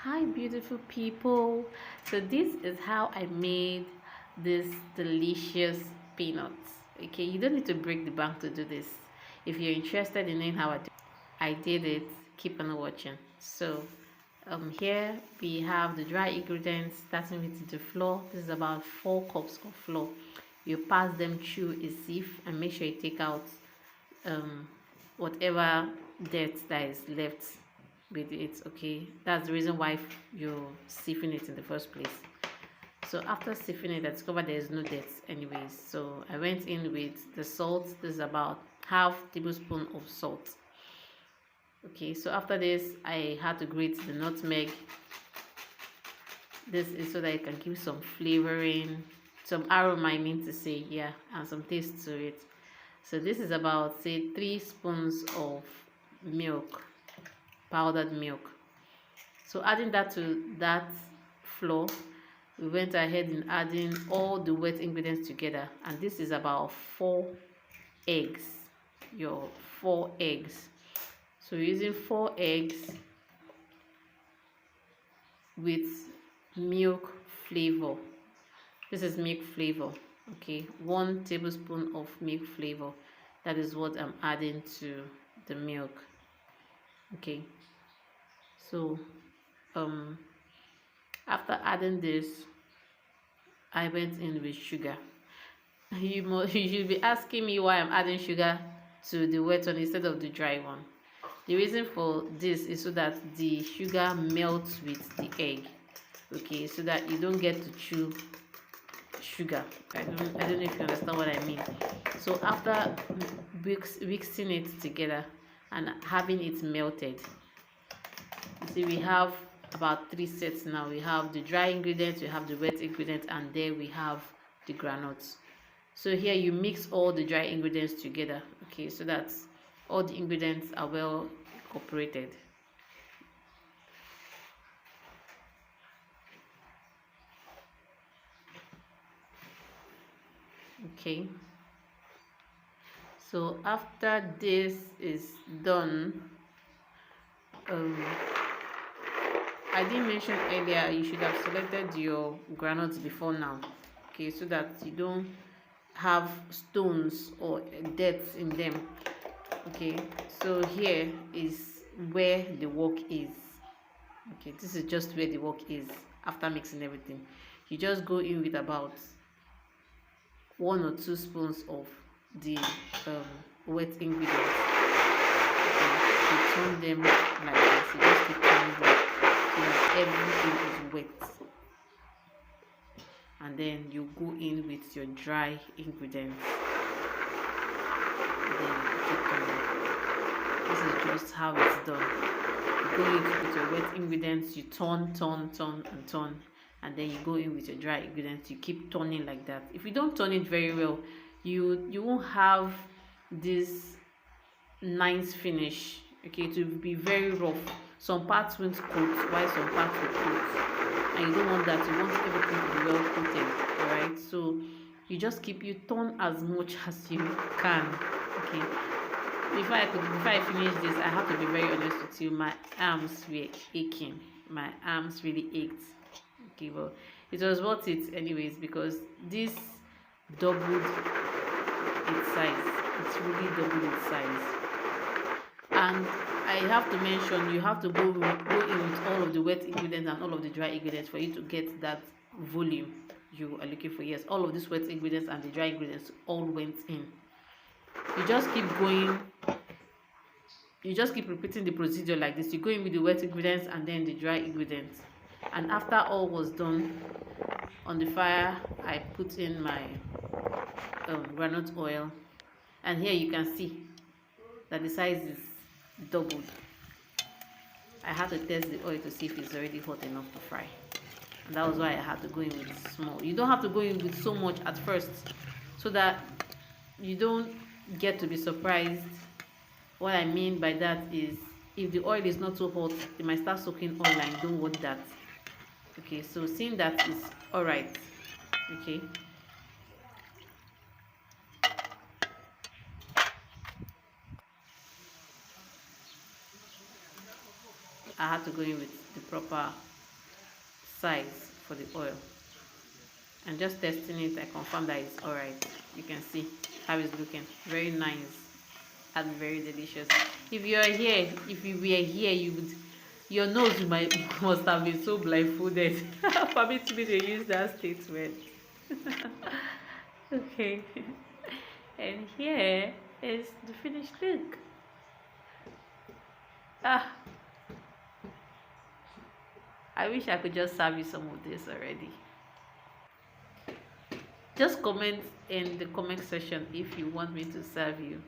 Hi beautiful people, so this is how I made this delicious peanuts. Okay, you don't need to break the bank to do this. If you're interested in knowing how I did it, keep on watching. So here we have the dry ingredients, starting with the flour. This is about 4 cups of flour. You pass them through a sieve and make sure you take out um whatever dirt that is left with it. Okay, that's the reason why you're sieving it in the first place. So after sieving it, I discovered there is no dirt anyways, so I went in with the salt. This is about half tablespoon of salt. Okay, so after this I had to grate the nutmeg. This is so that it can give some flavoring, some aroma, I mean to say, yeah, and some taste to it. So this is about, say, 3 spoons of milk, powdered milk. So adding that to that flour, we went ahead and adding all the wet ingredients together, and this is about 4 eggs. Your 4 eggs. So you're using 4 eggs with milk flavor. This is milk flavor. Okay, 1 tablespoon of milk flavor. That is what I'm adding to the milk. Okay, so after adding this, I went in with sugar. You should be asking me why I'm adding sugar to the wet one instead of the dry one. The reason for this is so that the sugar melts with the egg. Okay, so that you don't get to chew sugar. I don't know if you understand what I mean. So after mixing it together and having it melted, you see we have about 3 sets now. We have the dry ingredients, we have the wet ingredients, and there we have the granules. So here you mix all the dry ingredients together, okay, so that all the ingredients are well incorporated. Okay, so after this is done, I didn't mention earlier you should have selected your granules before now, okay, so that you don't have stones or dirt in them. Okay, so here is where the work is. Okay, this is just where the work is. After mixing everything, you just go in with about 1 or 2 spoons of the wet ingredients. Okay, you turn them like this. You just keep turning them so that everything is wet, and then you go in with your dry ingredients, and then you keep turning. This is just how it's done. You go in with your wet ingredients, you turn, and then you go in with your dry ingredients. You keep turning like that. If you don't turn it very well, you won't have this nice finish. Okay, it will be very rough. Some parts won't coat while some parts will coat, and you don't want that. You want everything to be well coated. All right, so you just keep, you turn as much as you can. Okay, before I finish this, I have to be very honest with you. My arms were aching. My arms really ached. Okay, but it was worth it anyways, because this doubled its size. It's really doubled its size. And I have to mention, you have to go in with all of the wet ingredients and all of the dry ingredients for you to get that volume you are looking for. Yes, all of these wet ingredients and the dry ingredients all went in. You just keep going, you just keep repeating the procedure like this. You go in with the wet ingredients and then the dry ingredients, and after all was done, on the fire I put in my groundnut oil, and here you can see that the size is doubled. I had to test the oil to see if it's already hot enough to fry, and that was why I had to go in with small. You don't have to go in with so much at first, so that you don't get to be surprised. What I mean by that is, if the oil is not so hot, it might start soaking oil, and you don't want that. Okay, so seeing that is all right. Okay, I had to go in with the proper size for the oil. And just testing it, I confirm that it's all right. You can see how it's looking. Very nice and very delicious. If you were here, you would, your nose might must have been so blindfolded for me to be to use that statement. Okay. And here is the finished look. Ah, I wish I could just serve you some of this already. Just comment in the comment section if you want me to serve you.